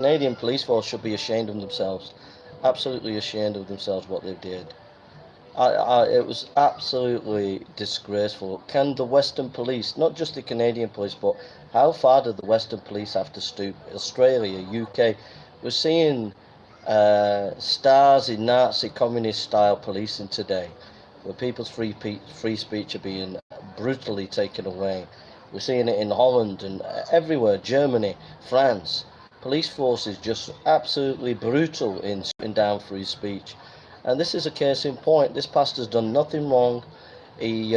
Canadian police force should be ashamed of themselves, absolutely ashamed of themselves what they did. It was absolutely disgraceful. Can the Western police, not just the Canadian police, but how far did the Western police have to stoop? Australia, UK, we're seeing stars in Nazi communist style policing today, where people's free speech are being brutally taken away. We're seeing it in Holland and everywhere, Germany, France. Police forces just absolutely brutal in shutting down free speech. And this is a case in point. This pastor's done nothing wrong. He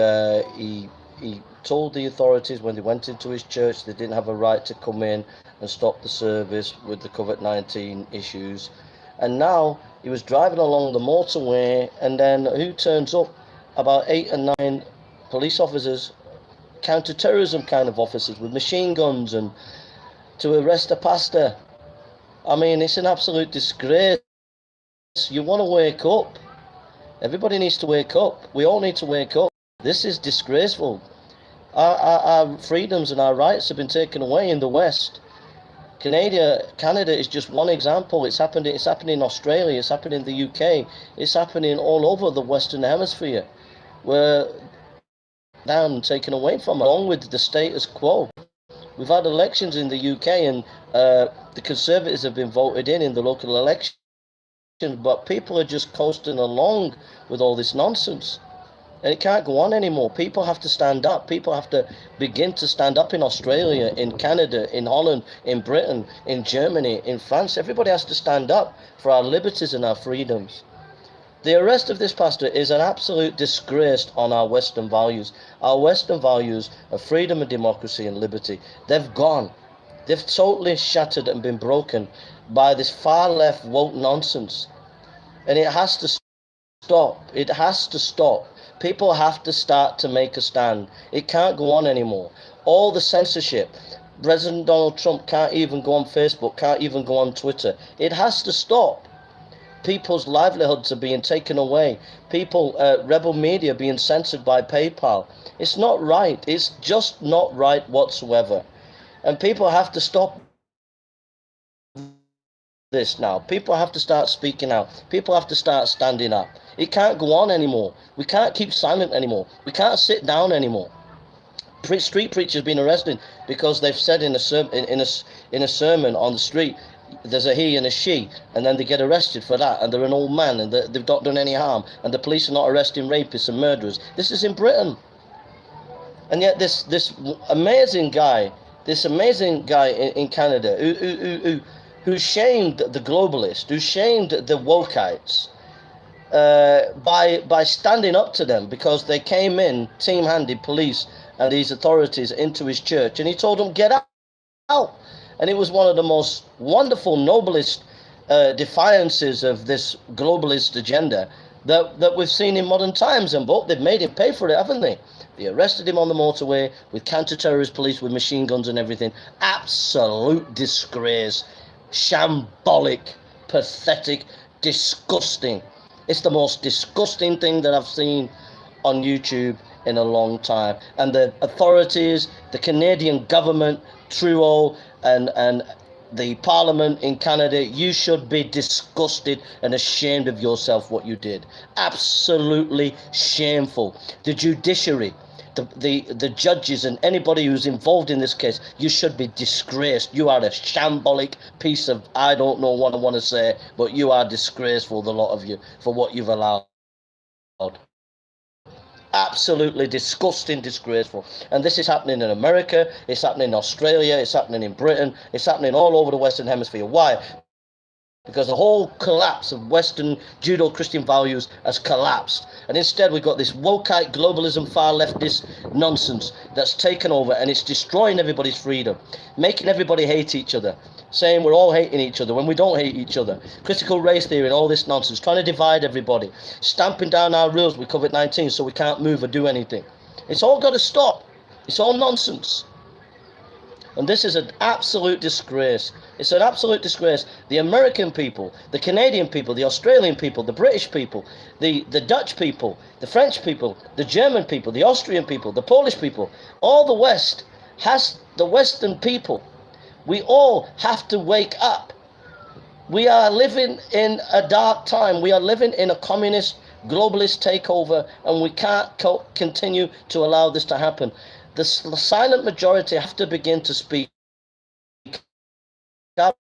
told the authorities when they went into his church they didn't have a right to come in and stop the service with the COVID-19 issues. And now he was driving along the motorway, and then who turns up? About 8 or 9 police officers, counter-terrorism kind of officers with machine guns, and to arrest a pastor. I mean, it's an absolute disgrace. You want to wake up. Everybody needs to wake up. We all need to wake up. This is disgraceful. Our freedoms and our rights have been taken away in the West. Canada is just one example. It's happening in Australia, it's happening in the UK, it's happening all over the Western Hemisphere, where down taken away from, along with the status quo. We've had elections in the UK, and the Conservatives have been voted in the local elections, but people are just coasting along with all this nonsense. And it can't go on anymore. People have to stand up. People have to begin to stand up in Australia, in Canada, in Holland, in Britain, in Germany, in France. Everybody has to stand up for our liberties and our freedoms. The arrest of this pastor is an absolute disgrace on our Western values. Our Western values of freedom and democracy and liberty, they've gone. They've totally shattered and been broken by this far left woke nonsense. And it has to stop. It has to stop. People have to start to make a stand. It can't go on anymore. All the censorship. President Donald Trump can't even go on Facebook, can't even go on Twitter. It has to stop. People's livelihoods are being taken away. Rebel media being censored by PayPal. It's not right. It's just not right whatsoever. And people have to stop this now. People have to start speaking out. People have to start standing up. It can't go on anymore. We can't keep silent anymore. We can't sit down anymore. Street preachers been arrested because they've said in a sermon on the street, there's a he and a she, and then they get arrested for that, and they're an old man, and they've not done any harm, and the police are not arresting rapists and murderers. This is in Britain. And yet this amazing guy in Canada who shamed the globalists, who shamed the wokeites, by standing up to them because they came in, team-handed police and these authorities into his church, and he told them, get out. And it was one of the most wonderful, noblest defiances of this globalist agenda that we've seen in modern times. And they've made him pay for it, haven't they? They arrested him on the motorway with counter-terrorist police with machine guns and everything. Absolute disgrace. Shambolic, pathetic, disgusting. It's the most disgusting thing that I've seen on YouTube in a long time. And the authorities, the Canadian government, Trudeau, and the Parliament in Canada, you should be disgusted and ashamed of yourself what you did. Absolutely shameful. The judiciary, the judges and anybody who's involved in this case, you should be disgraced. You are a shambolic piece of, I don't know what I want to say, but you are disgraceful, the lot of you, for what you've allowed. Absolutely disgusting, disgraceful. And this is happening in America, it's happening in Australia, it's happening in Britain, it's happening all over the Western Hemisphere. Why? Because the whole collapse of Western Judeo-Christian values has collapsed. And instead we've got this wokeite globalism, far leftist nonsense that's taken over, and it's destroying everybody's freedom, making everybody hate each other, saying we're all hating each other when we don't hate each other. Critical race theory and all this nonsense, trying to divide everybody, stamping down our rules with COVID-19 so we can't move or do anything. It's all got to stop. It's all nonsense. And this is an absolute disgrace. It's an absolute disgrace. The American people, the Canadian people, the Australian people, the British people, the Dutch people, the French people, the German people, the Austrian people, the Polish people, all the Western people, we all have to wake up. We are living in a dark time. We are living in a communist, globalist takeover, and we can't continue to allow this to happen. The silent majority have to begin to speak up.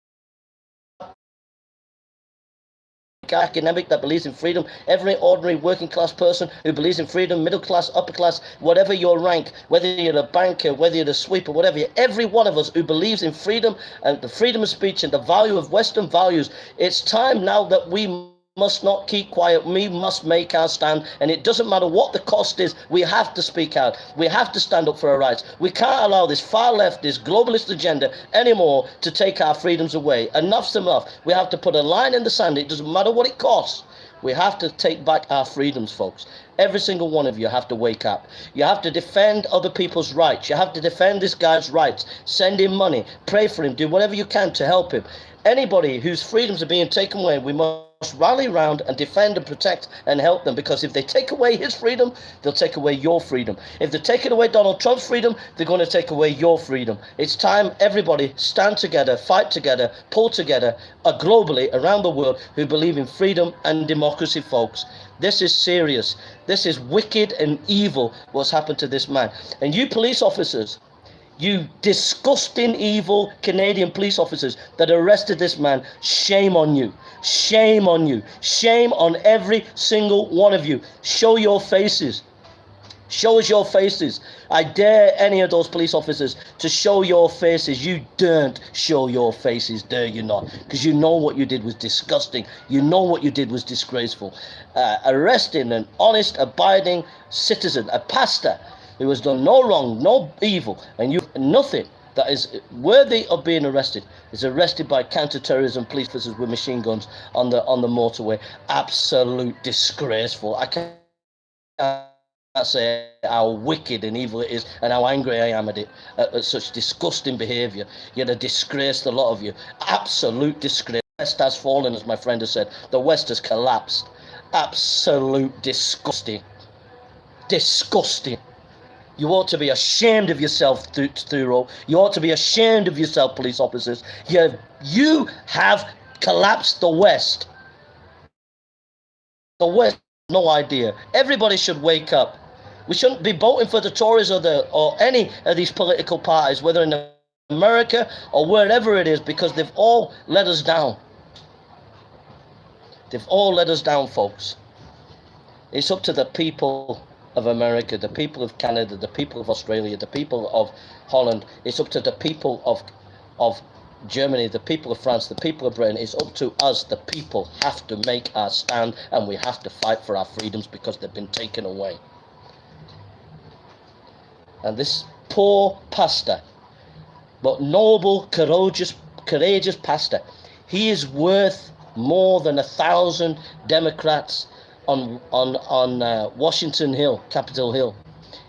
Academic that believes in freedom, every ordinary working class person who believes in freedom, middle class, upper class, whatever your rank, whether you're a banker, whether you're a sweeper, whatever, every one of us who believes in freedom and the freedom of speech and the value of Western values, it's time now that we must not keep quiet. We must make our stand, and it doesn't matter what the cost is. We have to speak out. We have to stand up for our rights. We can't allow this far left, this globalist agenda anymore to take our freedoms away. Enough's enough. We have to put a line in the sand. It doesn't matter what it costs. We have to take back our freedoms, folks. Every single one of you have to wake up. You have to defend other people's rights. You have to defend this guy's rights. Send him money. Pray for him. Do whatever you can to help him. Anybody whose freedoms are being taken away, we must rally around and defend and protect and help them, because if they take away his freedom, they'll take away your freedom. If they're taking away Donald Trump's freedom, they're going to take away your freedom. It's time everybody stand together, fight together, pull together, globally around the world, who believe in freedom and democracy, folks. This is serious. This is wicked and evil what's happened to this man. And you police officers, you disgusting, evil Canadian police officers that arrested this man, shame on you. Shame on you. Shame on every single one of you. Show your faces. Show us your faces. I dare any of those police officers to show your faces. You daren't show your faces, dare you not? Because you know what you did was disgusting. You know what you did was disgraceful. Arresting an honest, abiding citizen, a pastor, who has done no wrong, no evil, and you nothing that is worthy of being arrested is arrested by counter-terrorism police officers with machine guns on the motorway. Absolute disgraceful. I can't say how wicked and evil it is and how angry I am at it, at such disgusting behaviour. You're a disgrace, the lot of you. Absolute disgrace. The West has fallen, as my friend has said. The West has collapsed. Absolute disgusting. Disgusting. You ought to be ashamed of yourself, Thuro. You ought to be ashamed of yourself, police officers. You have collapsed the West. The West has no idea. Everybody should wake up. We shouldn't be voting for the Tories or any of these political parties, whether in America or wherever it is, because they've all let us down. They've all let us down, folks. It's up to the people of America, the people of Canada, the people of Australia, the people of Holland. It's up to the people of Germany, the people of France, the people of Britain. It's up to us. The people have to make our stand, and we have to fight for our freedoms because they've been taken away. And this poor pastor, but noble, courageous pastor, he is worth more than 1,000 Democrats on Washington Hill, Capitol Hill.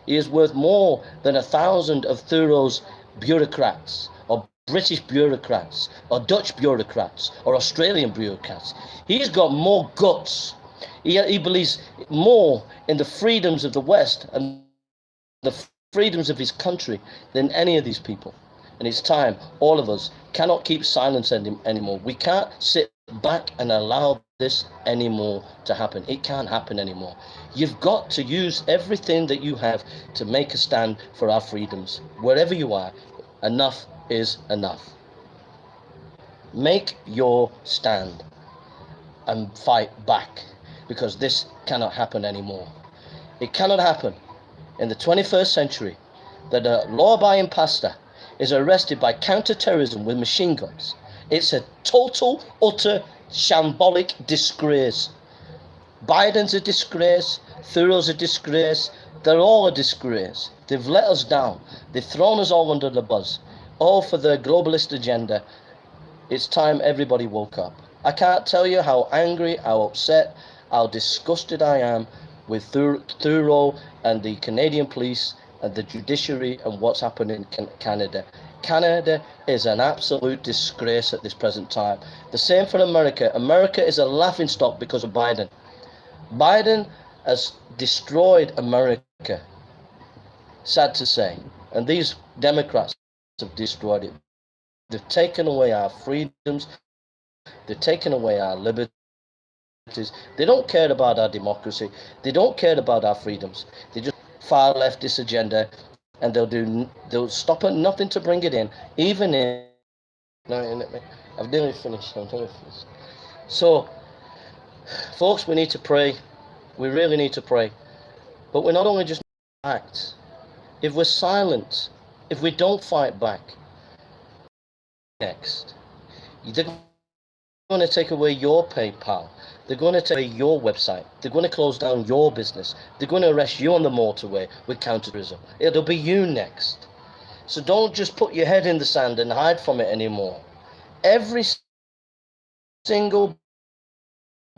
He is worth more than 1,000 of Thuro's bureaucrats, or British bureaucrats, or Dutch bureaucrats, or Australian bureaucrats. He's got more guts. He believes more in the freedoms of the West and the freedoms of his country than any of these people. And it's time. All of us cannot keep silence anymore. We can't sit back and allow this anymore to happen. It can't happen anymore. You've got to use everything that you have to make a stand for our freedoms. Wherever you are, enough is enough. Make your stand and fight back, because this cannot happen anymore. It cannot happen in the 21st century that a law-abiding pastor is arrested by counter-terrorism with machine guns. It's a total, utter, shambolic disgrace. Biden's a disgrace. Thuro's a disgrace. They're all a disgrace. They've let us down. They've thrown us all under the bus. All for their globalist agenda. It's time everybody woke up. I can't tell you how angry, how upset, how disgusted I am with Thuro and the Canadian police and the judiciary and what's happening in Canada. Canada is an absolute disgrace at this present time. The same for America. America is a laughingstock because of Biden. Biden has destroyed America. Sad to say. And these Democrats have destroyed it. They've taken away our freedoms. They're taking away our liberties. They don't care about our democracy. They don't care about our freedoms. They just far leftist agenda, and they'll stop at nothing to bring it in, even in. No, I've nearly finished. So, folks, we need to pray. We really need to pray. But we're not only just act. If we're silent, if we don't fight back, next, they're going to take away your PayPal. They're going to take away your website. They're going to close down your business. They're going to arrest you on the motorway with counterterrorism. It'll be you next. So don't just put your head in the sand and hide from it anymore. Every single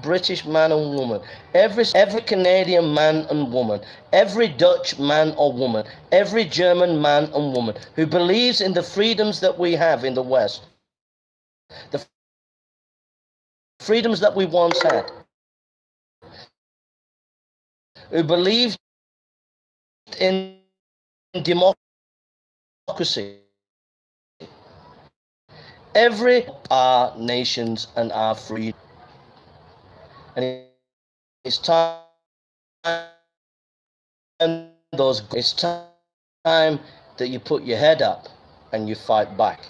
British man and woman, every Canadian man and woman, every Dutch man or woman, every German man and woman who believes in the freedoms that we have in the West, the freedoms that we once had, who believed in democracy, every our nations and our freedom. And it's time that you put your head up and you fight back.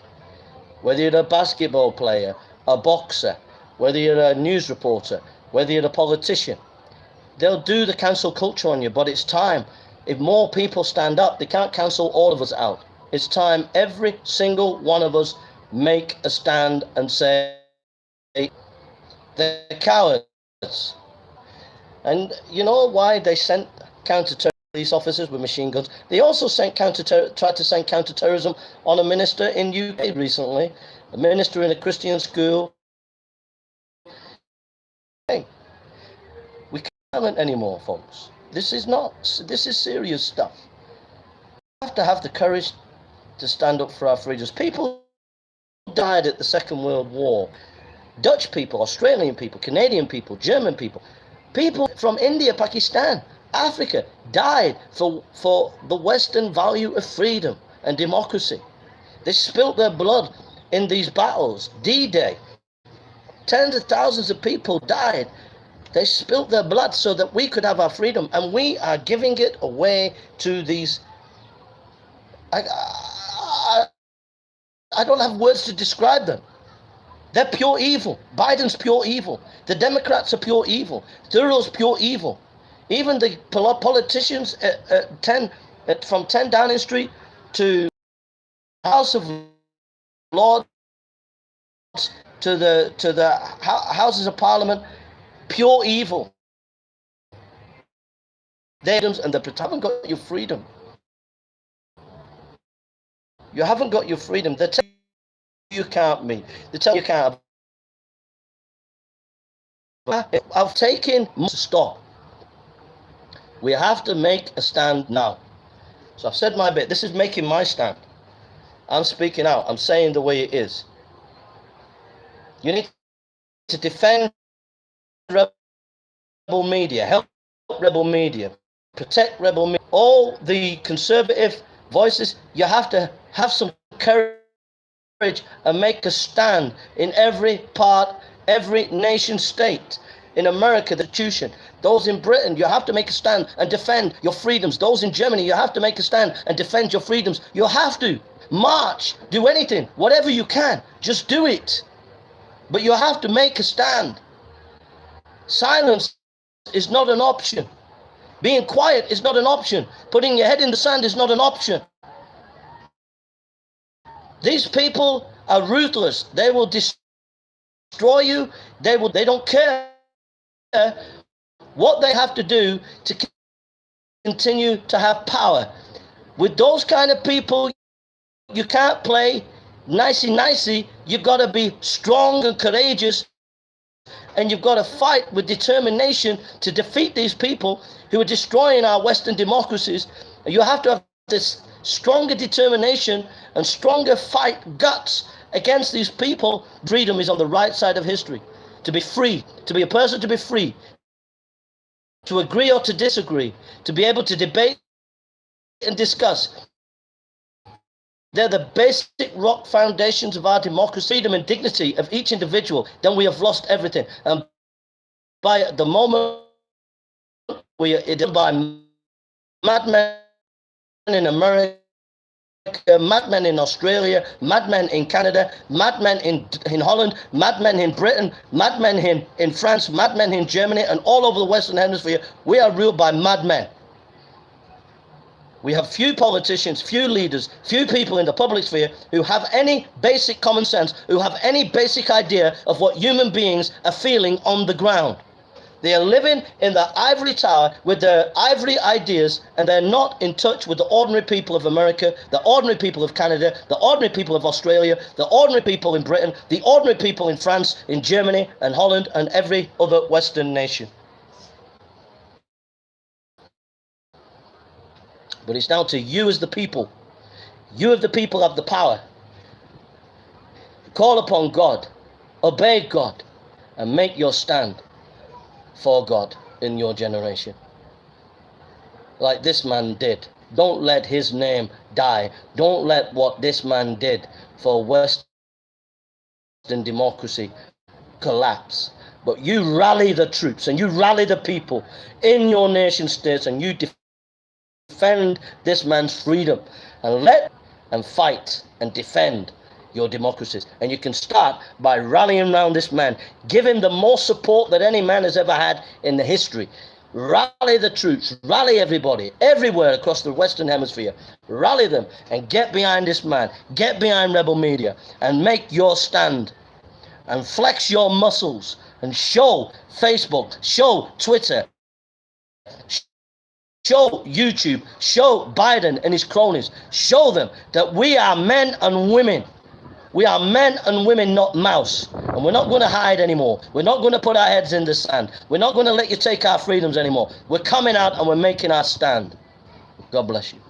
Whether you're a basketball player, a boxer, whether you're a news reporter, whether you're a politician, they'll do the cancel culture on you, but it's time. If more people stand up, they can't cancel all of us out. It's time every single one of us make a stand and say, they're cowards. And you know why they sent counter-terrorism police officers with machine guns? They also tried to send counter-terrorism on a minister in UK recently, a minister in a Christian school. Hey, we can't silent anymore, folks. This is serious stuff. We have to have the courage to stand up for our freedoms. People died at the Second World War. Dutch people, Australian people, Canadian people, German people, people from India, Pakistan, Africa died for the Western value of freedom and democracy. They spilt their blood in these battles. D-Day, tens of thousands of people died. They spilt their blood so that we could have our freedom, and we are giving it away to these. I don't have words to describe them. They're pure evil. Biden's pure evil. The Democrats are pure evil. Thoreau's pure evil. Even the politicians from 10 Downing Street to House of Lords to the Houses of Parliament, pure evil. They haven't got your freedom. You haven't got your freedom. They tell you can't meet. They tell you can't. I've taken to stop. We have to make a stand now. So I've said my bit. This is making my stand. I'm speaking out. I'm saying the way it is. You need to defend rebel media, help rebel media, protect rebel media. All the conservative voices, you have to have some courage and make a stand in every part, every nation state. In America, the Constitution. Those in Britain, you have to make a stand and defend your freedoms. Those in Germany, you have to make a stand and defend your freedoms. You have to march, do anything, whatever you can, just do it. But you have to make a stand. Silence is not an option. Being quiet is not an option. Putting your head in the sand is not an option. These people are ruthless. They will destroy you. They don't care what they have to do to continue to have power. With those kind of people, you can't play nicey-nicey. You've got to be strong and courageous, and you've got to fight with determination to defeat these people who are destroying our Western democracies. You have to have this stronger determination and stronger fight guts against these people. Freedom is on the right side of history. To be free, to be a person, to be free, to agree or to disagree, to be able to debate and discuss, they're the basic rock foundations of our democracy, freedom and dignity of each individual, then we have lost everything. And by the moment we are done by madmen in America, madmen in Australia, madmen in Canada, madmen in Holland, madmen in Britain, madmen in France, madmen in Germany, and all over the Western Hemisphere, we are ruled by madmen. We have few politicians, few leaders, few people in the public sphere who have any basic common sense, who have any basic idea of what human beings are feeling on the ground. They are living in the ivory tower with their ivory ideas, and they're not in touch with the ordinary people of America, the ordinary people of Canada, the ordinary people of Australia, the ordinary people in Britain, the ordinary people in France, in Germany and Holland and every other Western nation. But it's down to you as the people. You as the people have the power. Call upon God, obey God, and make your stand for God in your generation. Like this man did. Don't let his name die. Don't let what this man did for Western democracy collapse. But you rally the troops and you rally the people in your nation states, and you defend this man's freedom and fight and defend your democracies. And you can start by rallying around this man. Give him the most support that any man has ever had in the history. Rally the troops, rally everybody, everywhere across the Western Hemisphere. Rally them and get behind this man. Get behind rebel media and make your stand. And flex your muscles and show Facebook, show Twitter, show YouTube, show Biden and his cronies. Show them that we are men and women. We are men and women, not mouse. And we're not going to hide anymore. We're not going to put our heads in the sand. We're not going to let you take our freedoms anymore. We're coming out and we're making our stand. God bless you.